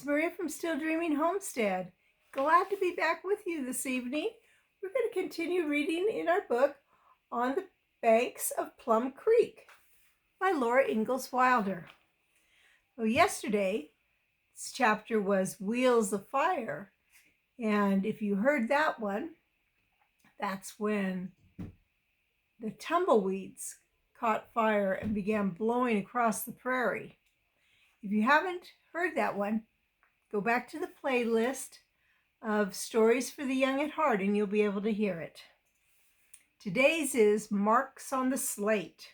it's Maria from Still Dreaming Homestead. Glad to be back with you this evening. We're going to continue reading in our book On the Banks of Plum Creek by Laura Ingalls Wilder. Well, yesterday's chapter was Wheels of Fire, and if you heard that one, that's when the tumbleweeds caught fire and began blowing across the prairie. If you haven't heard that one, go back to the playlist of Stories for the Young at Heart and you'll be able to hear it. Today's is Marks on the Slate.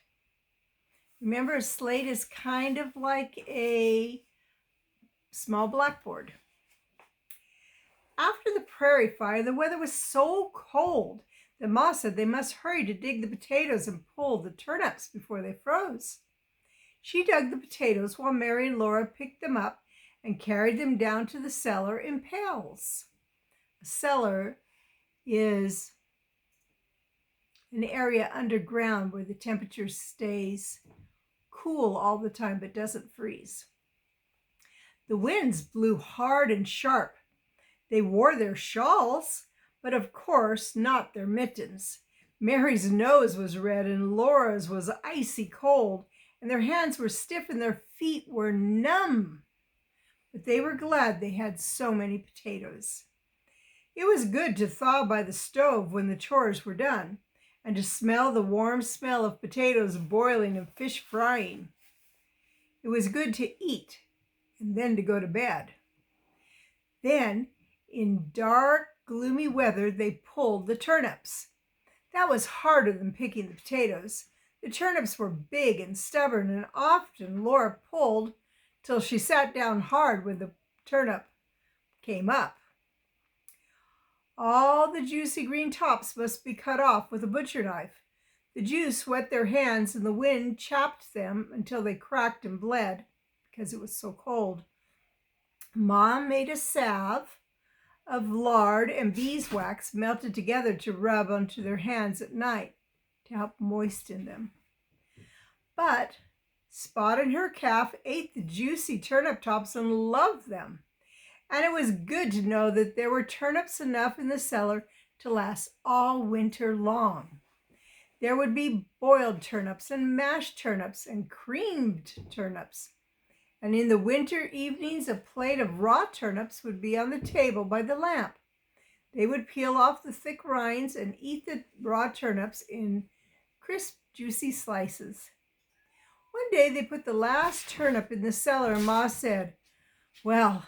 Remember, a slate is kind of like a small blackboard. After the prairie fire, the weather was so cold that Ma said they must hurry to dig the potatoes and pull the turnips before they froze. She dug the potatoes while Mary and Laura picked them up and carried them down to the cellar in pails. A cellar is an area underground where the temperature stays cool all the time but doesn't freeze. The winds blew hard and sharp. They wore their shawls, but of course not their mittens. Mary's nose was red and Laura's was icy cold, and their hands were stiff and their feet were numb. But they were glad they had so many potatoes. It was good to thaw by the stove when the chores were done, and to smell the warm smell of potatoes boiling and fish frying. It was good to eat and then to go to bed. Then, in dark, gloomy weather, they pulled the turnips. That was harder than picking the potatoes. The turnips were big and stubborn, and often Laura pulled till she sat down hard when the turnip came up. All the juicy green tops must be cut off with a butcher knife. The juice wet their hands and the wind chapped them until they cracked and bled because it was so cold. Mom made a salve of lard and beeswax melted together to rub onto their hands at night to help moisten them. But Spot and her calf ate the juicy turnip tops and loved them. And it was good to know that there were turnips enough in the cellar to last all winter long. There would be boiled turnips and mashed turnips and creamed turnips. And in the winter evenings, a plate of raw turnips would be on the table by the lamp. They would peel off the thick rinds and eat the raw turnips in crisp, juicy slices. One day they put the last turnip in the cellar and Ma said, "Well,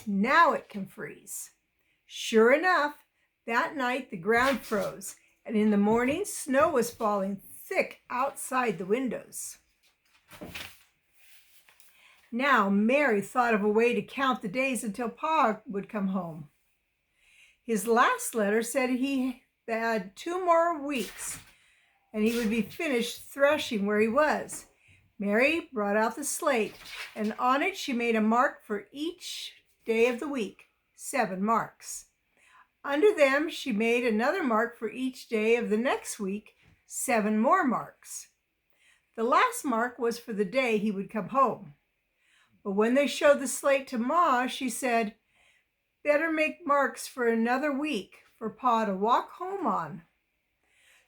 now it can freeze." Sure enough, that night the ground froze, and in the morning snow was falling thick outside the windows. Now Mary thought of a way to count the days until Pa would come home. His last letter said he had 2 more weeks and he would be finished threshing where he was. Mary brought out the slate, and on it she made a mark for each day of the week, 7 marks. Under them she made another mark for each day of the next week, 7 more marks. The last mark was for the day he would come home. But when they showed the slate to Ma, she said, "Better make marks for another week for Pa to walk home on."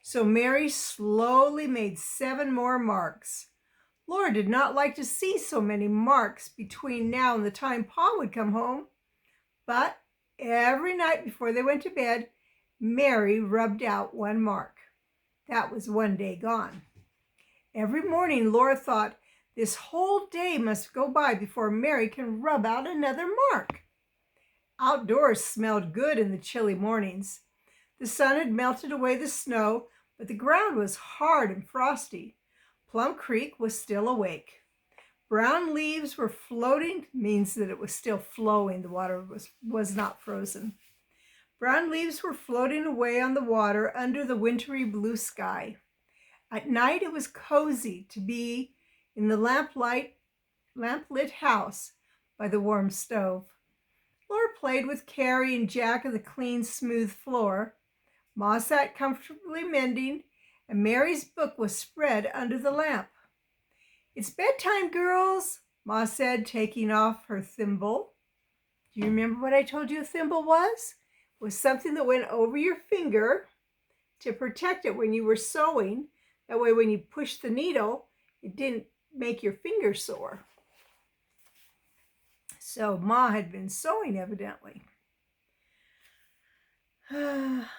So Mary slowly made 7 more marks. Laura did not like to see so many marks between now and the time Pa would come home. But every night before they went to bed, Mary rubbed out 1 mark. That was 1 day gone. Every morning Laura thought, this whole day must go by before Mary can rub out another mark. Outdoors smelled good in the chilly mornings. The sun had melted away the snow, but the ground was hard and frosty. Plum Creek was still awake. Brown leaves were floating, means that it was still flowing. The water was not frozen. Brown leaves were floating away on the water under the wintry blue sky. At night it was cozy to be in the lamp-lit house by the warm stove. Laura played with Carrie and Jack on the clean, smooth floor. Ma sat comfortably mending, and Mary's book was spread under the lamp. "It's bedtime, girls," Ma said, taking off her thimble. Do you remember what I told you a thimble was? It was something that went over your finger to protect it when you were sewing. That way when you pushed the needle, it didn't make your finger sore. So Ma had been sewing evidently.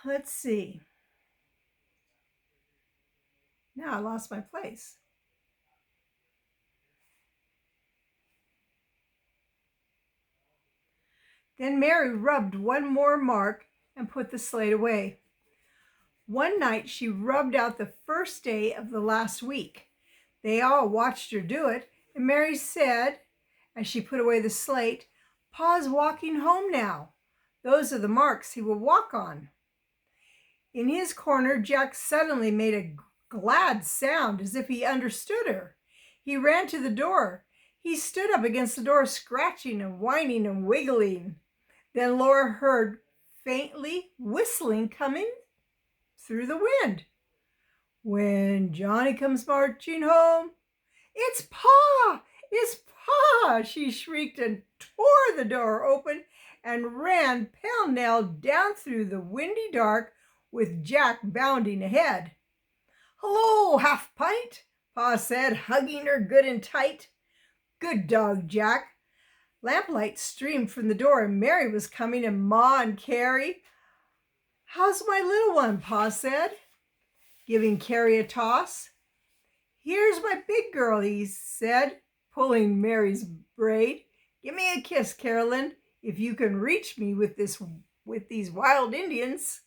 Let's see. Now I lost my place. Then Mary rubbed one more mark and put the slate away. One night she rubbed out the first day of the last week. They all watched her do it, and Mary said, as she put away the slate, "Pa's walking home now. Those are the marks he will walk on." In his corner, Jack suddenly made a glad sound as if he understood her. He ran to the door. He stood up against the door, scratching and whining and wiggling. Then Laura heard faintly whistling coming through the wind. "When Johnny comes marching home, it's Pa! It's Pa!" she shrieked and tore the door open and ran pell-mell down through the windy dark with Jack bounding ahead. "Hello, Half Pint," Pa said, hugging her good and tight. "Good dog, Jack." Lamplight streamed from the door, and Mary was coming, and Ma and Carrie. "How's my little one?" Pa said, giving Carrie a toss. "Here's my big girl," he said, pulling Mary's braid. "Give me a kiss, Carolyn, if you can reach me with these wild Indians."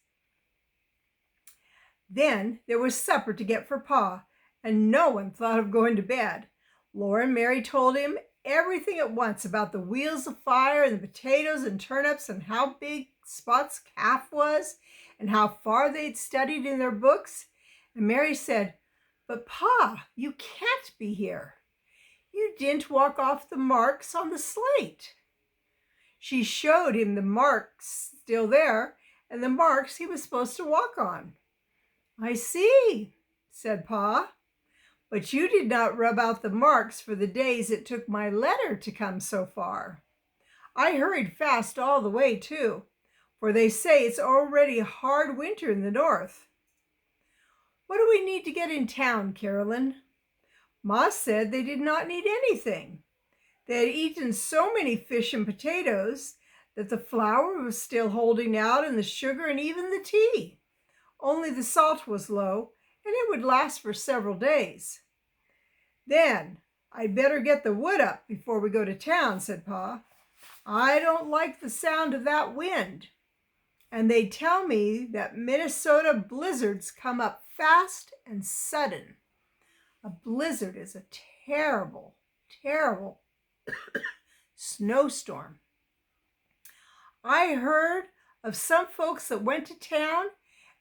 Then there was supper to get for Pa, and no one thought of going to bed. Laura and Mary told him everything at once about the wheels of fire and the potatoes and turnips and how big Spot's calf was and how far they'd studied in their books. And Mary said, "But Pa, you can't be here. You didn't walk off the marks on the slate." She showed him the marks still there and the marks he was supposed to walk on. "I see," said Pa. "But you did not rub out the marks for the days it took my letter to come so far. I hurried fast all the way, too, for they say it's already a hard winter in the north." "What do we need to get in town, Carolyn?" Ma said they did not need anything. They had eaten so many fish and potatoes that the flour was still holding out and the sugar and even the tea. Only the salt was low, and it would last for several days. "Then I'd better get the wood up before we go to town," said Pa. "I don't like the sound of that wind. And they tell me that Minnesota blizzards come up fast and sudden." A blizzard is a terrible, terrible snowstorm. "I heard of some folks that went to town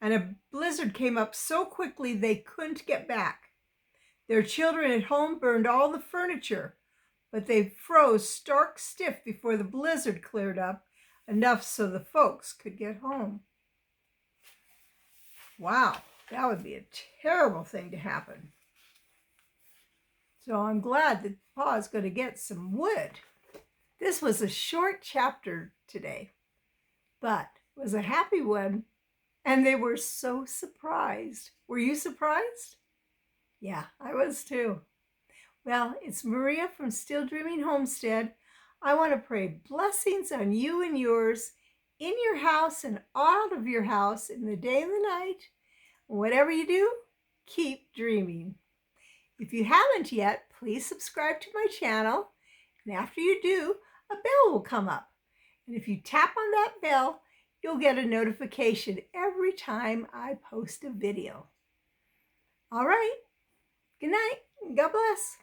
and a blizzard came up so quickly they couldn't get back. Their children at home burned all the furniture, but they froze stark stiff before the blizzard cleared up enough so the folks could get home." Wow, that would be a terrible thing to happen. So I'm glad that Pa's going to get some wood. This was a short chapter today, but it was a happy one. And they were so surprised. Were you surprised? Yeah, I was too. Well, it's Maria from Still Dreaming Homestead. I want to pray blessings on you and yours, in your house and out of your house, in the day and the night. Whatever you do, keep dreaming. If you haven't yet, please subscribe to my channel. And after you do, a bell will come up. And if you tap on that bell, you'll get a notification every time I post a video. All right. Good night. God bless.